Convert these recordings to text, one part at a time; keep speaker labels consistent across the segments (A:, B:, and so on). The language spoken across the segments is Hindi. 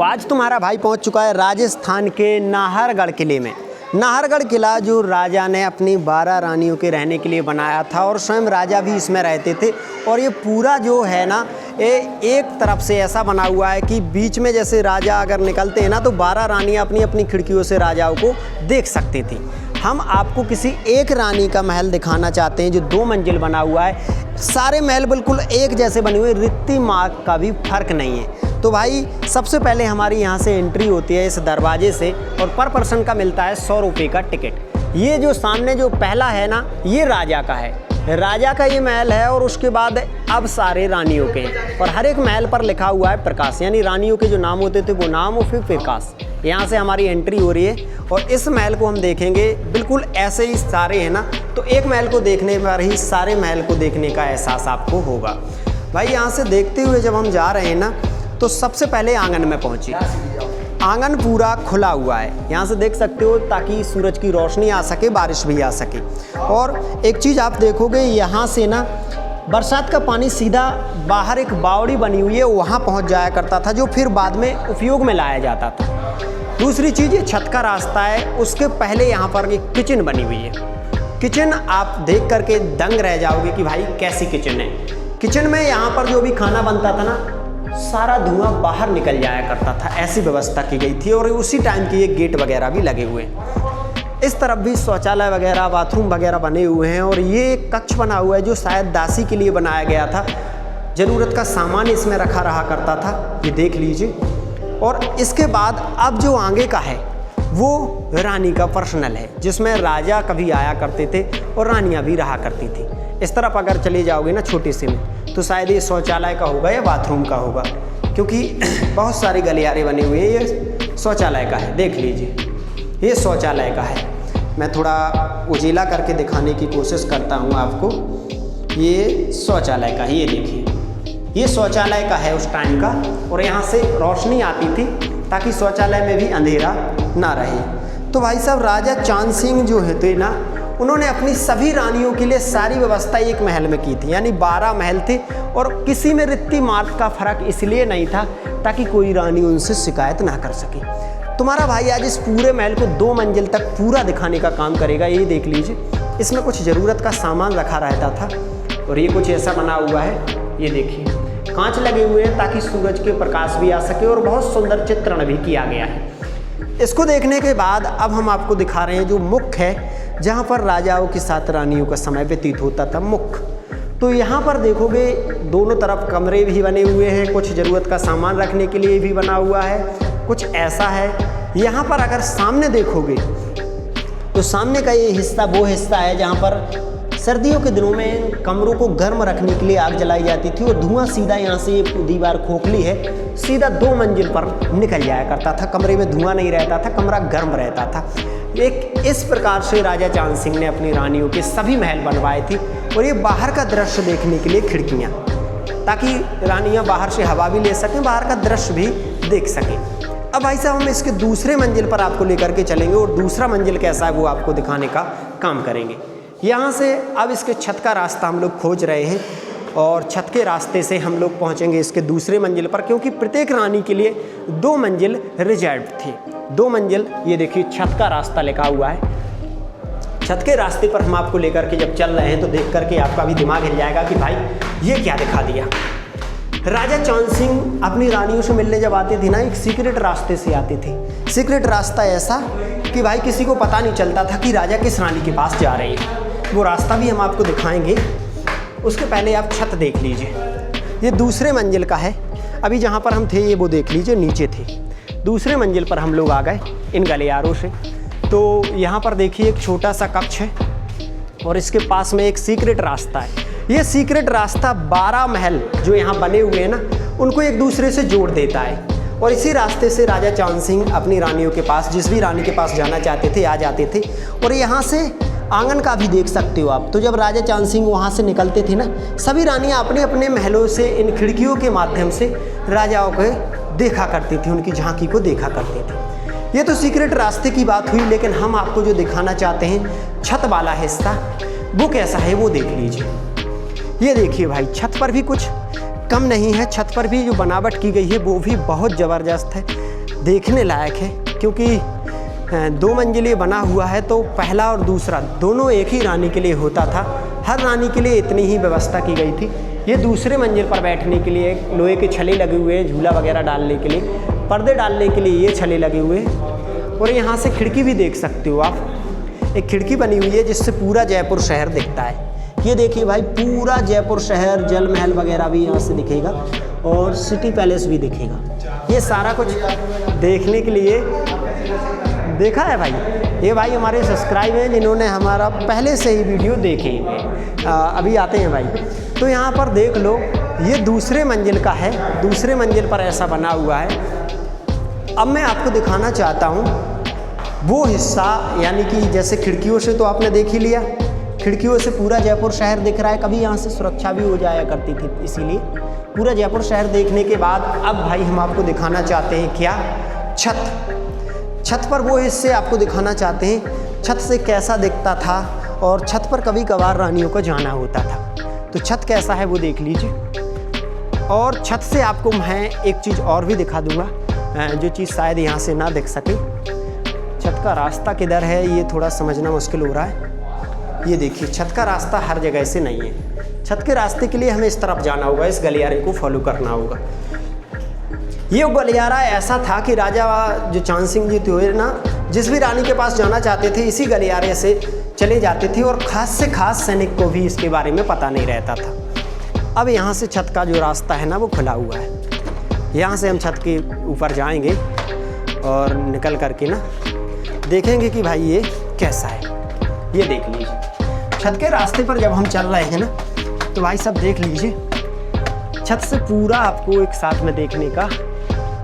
A: आज तुम्हारा भाई पहुंच चुका है राजस्थान के नाहरगढ़ किले में। नाहरगढ़ किला जो राजा ने अपनी 12 रानियों के रहने के लिए बनाया था और स्वयं राजा भी इसमें रहते थे। और ये पूरा जो है ना ये एक तरफ से ऐसा बना हुआ है कि बीच में जैसे राजा अगर निकलते हैं ना तो 12 रानियाँ अपनी अपनी खिड़कियों से राजाओं को देख सकती थी। हम आपको किसी एक रानी का महल दिखाना चाहते हैं जो 2 मंजिल बना हुआ है। सारे महल बिल्कुल एक जैसे बने हुए, रित्ती मार्क का भी फर्क नहीं है। तो भाई सबसे पहले हमारी यहाँ से एंट्री होती है इस दरवाजे से और पर पर्सन का मिलता है 100 रुपये का टिकट। ये जो सामने जो पहला है ना ये राजा का है, राजा का ये महल है। और उसके बाद अब सारे रानियों के हैं और हर एक महल पर लिखा हुआ है प्रकाश, यानी रानियों के जो नाम होते थे वो नाम और फिर प्रकाश। यहाँ से हमारी एंट्री हो रही है और इस महल को हम देखेंगे। बिल्कुल ऐसे ही सारे हैं ना, तो एक महल को देखने पर ही सारे महल को देखने का एहसास आपको होगा। भाई यहाँ से देखते हुए जब हम जा रहे हैं ना तो सबसे पहले आंगन में पहुंचे। आंगन पूरा खुला हुआ है, यहाँ से देख सकते हो, ताकि सूरज की रोशनी आ सके, बारिश भी आ सके। और एक चीज़ आप देखोगे यहाँ से ना बरसात का पानी सीधा बाहर एक बावड़ी बनी हुई है वहाँ पहुँच जाया करता था, जो फिर बाद में उपयोग में लाया जाता था। दूसरी चीज़ ये छत का रास्ता है, उसके पहले यहाँ पर एक किचन बनी हुई है। किचन आप देख करके दंग रह जाओगे कि भाई कैसी किचन है। किचन में यहाँ पर जो भी खाना बनता था ना सारा धुआं बाहर निकल जाया करता था, ऐसी व्यवस्था की गई थी। और उसी टाइम के ये गेट वगैरह भी लगे हुए हैं। इस तरफ भी शौचालय वगैरह, बाथरूम वगैरह बने हुए हैं। और ये एक कक्ष बना हुआ है जो शायद दासी के लिए बनाया गया था, ज़रूरत का सामान इसमें रखा रहा करता था, ये देख लीजिए। और इसके बाद अब जो आगे का है वो रानी का पर्सनल है, जिसमें राजा कभी आया करते थे और रानियाँ भी रहा करती थी। इस तरफ अगर चले जाओगे ना छोटे से में तो शायद ये शौचालय का होगा या बाथरूम का होगा, क्योंकि बहुत सारे गलियारे बने हुए हैं। ये शौचालय का है, देख लीजिए, ये शौचालय का है। मैं थोड़ा उजीला करके दिखाने की कोशिश करता हूँ आपको। ये शौचालय का है, ये देखिए, ये शौचालय का है उस टाइम का। और यहाँ से रोशनी आती थी ताकि शौचालय में भी अंधेरा ना रहे। तो भाई साहब राजा चांद सिंह जो है थे ना, उन्होंने अपनी सभी रानियों के लिए सारी व्यवस्था एक महल में की थी, यानी 12 महल थे। और किसी में रित्ती मार्क का फर्क इसलिए नहीं था ताकि कोई रानी उनसे शिकायत ना कर सके। तुम्हारा भाई आज इस पूरे महल को 2 मंजिल तक पूरा दिखाने का काम करेगा। ये देख लीजिए, इसमें कुछ ज़रूरत का सामान रखा रहता था और ये कुछ ऐसा बना हुआ है। ये देखिए, कांच लगे हुए हैं ताकि सूरज के प्रकाश भी आ सके और बहुत सुंदर चित्रण भी किया गया है। इसको देखने के बाद अब हम आपको दिखा रहे हैं जो मुख्य है, जहाँ पर राजाओं के साथ रानियों का समय व्यतीत होता था, मुख्य। तो यहाँ पर देखोगे दोनों तरफ कमरे भी बने हुए हैं, कुछ ज़रूरत का सामान रखने के लिए भी बना हुआ है, कुछ ऐसा है। यहाँ पर अगर सामने देखोगे तो सामने का ये हिस्सा वो हिस्सा है जहाँ पर सर्दियों के दिनों में कमरों को गर्म रखने के लिए आग जलाई जाती थी और धुआं सीधा यहाँ से, ये दीवार खोखली है, सीधा 2 मंजिल पर निकल जाया करता था। कमरे में धुआं नहीं रहता था, कमरा गर्म रहता था। एक इस प्रकार से राजा चांद सिंह ने अपनी रानियों के सभी महल बनवाए थे। और ये बाहर का दृश्य देखने के लिए खिड़कियाँ, ताकि रानियाँ बाहर से हवा भी ले सकें, बाहर का दृश्य भी देख सकें। अब भाई साहब हम इसके दूसरे मंजिल पर आपको लेकर के चलेंगे और दूसरा मंजिल कैसा है वो आपको दिखाने का काम करेंगे। यहाँ से अब इसके छत का रास्ता हम लोग खोज रहे हैं और छत के रास्ते से हम लोग पहुँचेंगे इसके दूसरे मंजिल पर, क्योंकि प्रत्येक रानी के लिए 2 मंजिल रिजर्व थी। 2 मंजिल, ये देखिए छत का रास्ता लिखा हुआ है। छत के रास्ते पर हम आपको लेकर के जब चल रहे हैं तो देख करके आपका भी दिमाग हिल जाएगा कि भाई ये क्या दिखा दिया। राजा चांद सिंह अपनी रानियों से मिलने जब आते थे ना, एक सीक्रेट रास्ते से आते थे। सीक्रेट रास्ता ऐसा कि भाई किसी को पता नहीं चलता था कि राजा किस रानी के पास जा रहे हैं। वो रास्ता भी हम आपको दिखाएंगे। उसके पहले आप छत देख लीजिए, ये दूसरे मंजिल का है। अभी जहाँ पर हम थे ये वो देख लीजिए नीचे थे। दूसरे मंजिल पर हम लोग आ गए इन गलियारों से। तो यहाँ पर देखिए एक छोटा सा कक्ष है और इसके पास में एक सीक्रेट रास्ता है। ये सीक्रेट रास्ता 12 महल जो यहाँ बने हुए हैं ना उनको एक दूसरे से जोड़ देता है। और इसी रास्ते से राजा चांद सिंह अपनी रानियों के पास, जिस भी रानी के पास जाना चाहते थे, आ जाते थे। और यहाँ से आंगन का भी देख सकते हो आप। तो जब राजा चांद सिंह वहाँ से निकलते थे ना, सभी रानियाँ अपने अपने महलों से इन खिड़कियों के माध्यम से राजाओं को देखा करती थी, उनकी झांकी को देखा करती थी। ये तो सीक्रेट रास्ते की बात हुई, लेकिन हम आपको जो दिखाना चाहते हैं छत वाला हिस्सा, वो कैसा है वो देख लीजिए। ये देखिए भाई, छत पर भी कुछ कम नहीं है। छत पर भी जो बनावट की गई है वो भी बहुत ज़बरदस्त है। देखने लायक है, क्योंकि 2 मंजिले बना हुआ है तो पहला और दूसरा दोनों एक ही रानी के लिए होता था। हर रानी के लिए इतनी ही व्यवस्था की गई थी। ये दूसरे मंजिल पर बैठने के लिए लोहे के छले लगे हुए हैं, झूला वगैरह डालने के लिए, पर्दे डालने के लिए ये छले लगे हुए हैं। और यहाँ से खिड़की भी देख सकते हो आप, एक खिड़की बनी हुई है जिससे पूरा जयपुर शहर दिखता है। ये देखिए भाई, पूरा जयपुर शहर, जल महल वगैरह भी यहाँ से दिखेगा और सिटी पैलेस भी दिखेगा। ये सारा कुछ देखने के लिए देखा है भाई। ये भाई हमारे सब्सक्राइब हैं जिन्होंने हमारा पहले से ही वीडियो देखे। अभी आते हैं भाई, तो यहाँ पर देख लो, ये दूसरे मंजिल का है, दूसरे मंजिल पर ऐसा बना हुआ है। अब मैं आपको दिखाना चाहता हूँ वो हिस्सा, यानी कि जैसे खिड़कियों से तो आपने देख ही लिया, खिड़कियों से पूरा जयपुर शहर दिख रहा है। कभी यहाँ से सुरक्षा भी हो जाया करती थी, इसीलिए पूरा जयपुर शहर देखने के बाद अब भाई हम आपको दिखाना चाहते हैं क्या, छत पर वो हिस्से आपको दिखाना चाहते हैं, छत से कैसा दिखता था। और छत पर कभी कभार रानियों को जाना होता था, तो छत कैसा है वो देख लीजिए। और छत से आपको मैं एक चीज़ और भी दिखा दूँगा, जो चीज़ शायद यहाँ से ना दिख सके। छत का रास्ता किधर है ये थोड़ा समझना मुश्किल हो रहा है। ये देखिए, छत का रास्ता हर जगह से नहीं है। छत के रास्ते के लिए हमें इस तरफ जाना होगा, इस गलियारे को फॉलो करना होगा। ये गलियारा ऐसा था कि राजा जो चांद सिंह जी थे ना, जिस भी रानी के पास जाना चाहते थे इसी गलियारे से चले जाते थे, और ख़ास से ख़ास सैनिक को भी इसके बारे में पता नहीं रहता था। अब यहाँ से छत का जो रास्ता है ना वो खुला हुआ है। यहाँ से हम छत के ऊपर जाएंगे और निकल करके ना देखेंगे कि भाई ये कैसा है। ये देख लीजिए, छत के रास्ते पर जब हम चल रहे हैं ना, तो भाई सब देख लीजिए, छत से पूरा आपको एक साथ में देखने का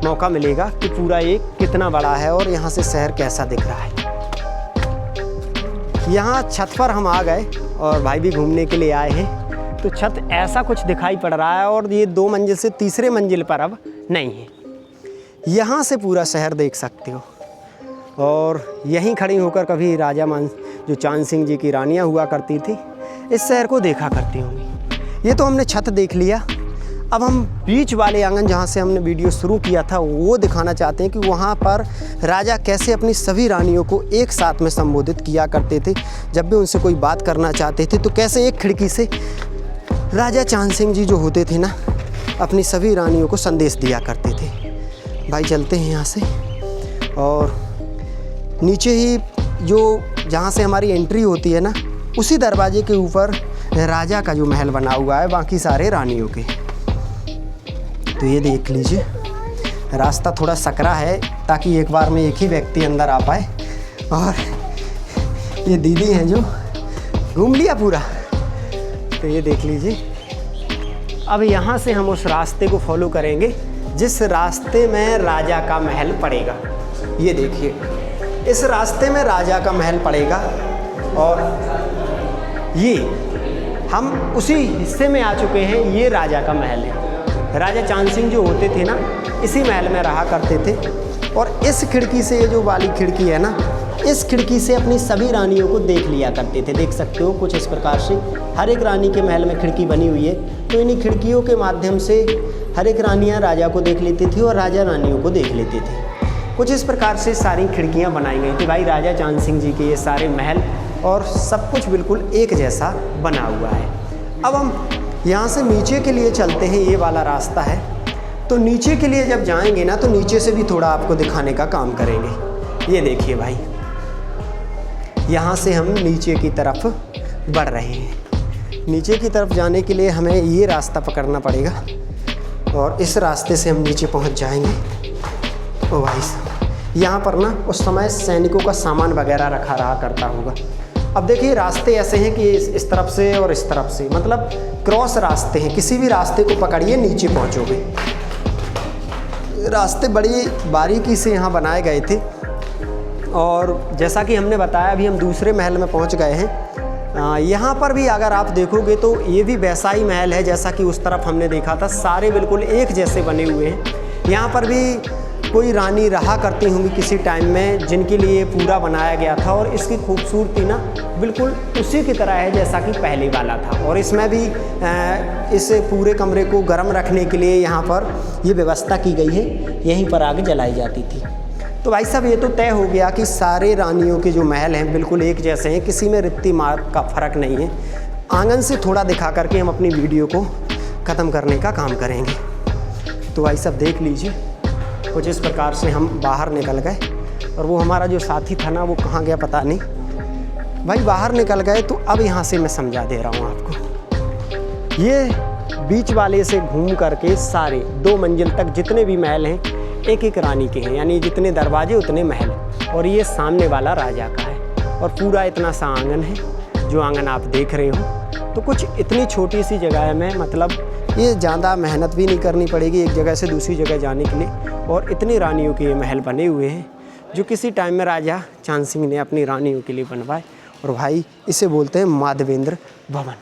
A: मौका मिलेगा कि पूरा एक कितना बड़ा है और यहाँ से शहर कैसा दिख रहा है। यहाँ छत पर हम आ गए और भाई भी घूमने के लिए आए हैं, तो छत ऐसा कुछ दिखाई पड़ रहा है। और ये 2 मंजिल से तीसरे मंजिल पर अब नहीं है। यहाँ से पूरा शहर देख सकते हो। और यहीं खड़ी होकर कभी राजा जो चांद सिंह जी की रानियाँ हुआ करती थी, इस शहर को देखा करती होंगी। ये तो हमने छत देख लिया। अब हम बीच वाले आंगन, जहाँ से हमने वीडियो शुरू किया था, वो दिखाना चाहते हैं कि वहाँ पर राजा कैसे अपनी सभी रानियों को एक साथ में संबोधित किया करते थे। जब भी उनसे कोई बात करना चाहते थे तो कैसे एक खिड़की से राजा चांद सिंह जी जो होते थे ना, अपनी सभी रानियों को संदेश दिया करते थे। भाई चलते हैं यहाँ से, और नीचे ही जो जहाँ से हमारी एंट्री होती है ना, उसी दरवाजे के ऊपर राजा का जो महल बना हुआ है, बाकी सारे रानियों के। तो ये देख लीजिए, रास्ता थोड़ा सकरा है ताकि एक बार में एक ही व्यक्ति अंदर आ पाए। और ये दीदी हैं जो घूम लिया पूरा, तो ये देख लीजिए। अब यहाँ से हम उस रास्ते को फॉलो करेंगे जिस रास्ते में राजा का महल पड़ेगा। ये देखिए, इस रास्ते में राजा का महल पड़ेगा और ये हम उसी हिस्से में आ चुके हैं। ये राजा का महल है। राजा चांद सिंह जो होते थे ना, इसी महल में रहा करते थे। और इस खिड़की से, ये जो वाली खिड़की है ना, इस खिड़की से अपनी सभी रानियों को देख लिया करते थे। देख सकते हो कुछ इस प्रकार से हर एक रानी के महल में खिड़की बनी हुई है। तो इन्हीं खिड़कियों के माध्यम से हर एक रानियाँ राजा को देख लेती थी और राजा रानियों को देख लेते थे। कुछ इस प्रकार से सारी खिड़कियाँ बनाई गई थी भाई। राजा चांद सिंह जी के ये सारे महल और सब कुछ बिल्कुल एक जैसा बना हुआ है। अब हम यहाँ से नीचे के लिए चलते हैं। ये वाला रास्ता है, तो नीचे के लिए जब जाएंगे ना, तो नीचे से भी थोड़ा आपको दिखाने का काम करेंगे। ये देखिए भाई, यहाँ से हम नीचे की तरफ बढ़ रहे हैं। नीचे की तरफ जाने के लिए हमें ये रास्ता पकड़ना पड़ेगा और इस रास्ते से हम नीचे पहुँच जाएंगे। ओ भाई साहब, यहाँ पर ना उस समय सैनिकों का सामान वगैरह रखा रहा करता होगा। अब देखिए, रास्ते ऐसे हैं कि इस तरफ से और इस तरफ से, मतलब क्रॉस रास्ते हैं। किसी भी रास्ते को पकड़िए, नीचे पहुँचोगे। रास्ते बड़ी बारीकी से यहाँ बनाए गए थे। और जैसा कि हमने बताया, अभी हम दूसरे महल में पहुँच गए हैं। यहाँ पर भी अगर आप देखोगे तो ये भी वैसा ही महल है जैसा कि उस तरफ हमने देखा था। सारे बिल्कुल एक जैसे बने हुए हैं। यहाँ पर भी कोई रानी रहा करती होंगी किसी टाइम में, जिनके लिए पूरा बनाया गया था। और इसकी खूबसूरती ना बिल्कुल उसी की तरह है जैसा कि पहले वाला था। और इसमें भी इस पूरे कमरे को गर्म रखने के लिए यहाँ पर ये व्यवस्था की गई है, यहीं पर आग जलाई जाती थी। तो भाई साहब ये तो तय हो गया कि सारे रानियों के जो महल हैं बिल्कुल एक जैसे हैं, किसी में रित्ती मार्ग का फ़र्क नहीं है। आंगन से थोड़ा दिखा करके हम अपनी वीडियो को ख़त्म करने का काम करेंगे। तो भाई साहब देख लीजिए, कुछ इस प्रकार से हम बाहर निकल गए। और वो हमारा जो साथी था ना, वो कहाँ गया पता नहीं। भाई बाहर निकल गए तो अब यहाँ से मैं समझा दे रहा हूँ आपको। ये बीच वाले से घूम करके सारे 2 मंजिल तक जितने भी महल हैं एक एक रानी के हैं, यानी जितने दरवाजे उतने महल। और ये सामने वाला राजा का है। और पूरा इतना सा आंगन है, जो आंगन आप देख रहे हो। तो कुछ इतनी छोटी सी जगह में मतलब ये ज़्यादा मेहनत भी नहीं करनी पड़ेगी एक जगह से दूसरी जगह जाने के लिए। और इतनी रानियों के ये महल बने हुए हैं, जो किसी टाइम में राजा चांद सिंह ने अपनी रानियों के लिए बनवाए। और भाई इसे बोलते हैं माधवेंद्र भवन।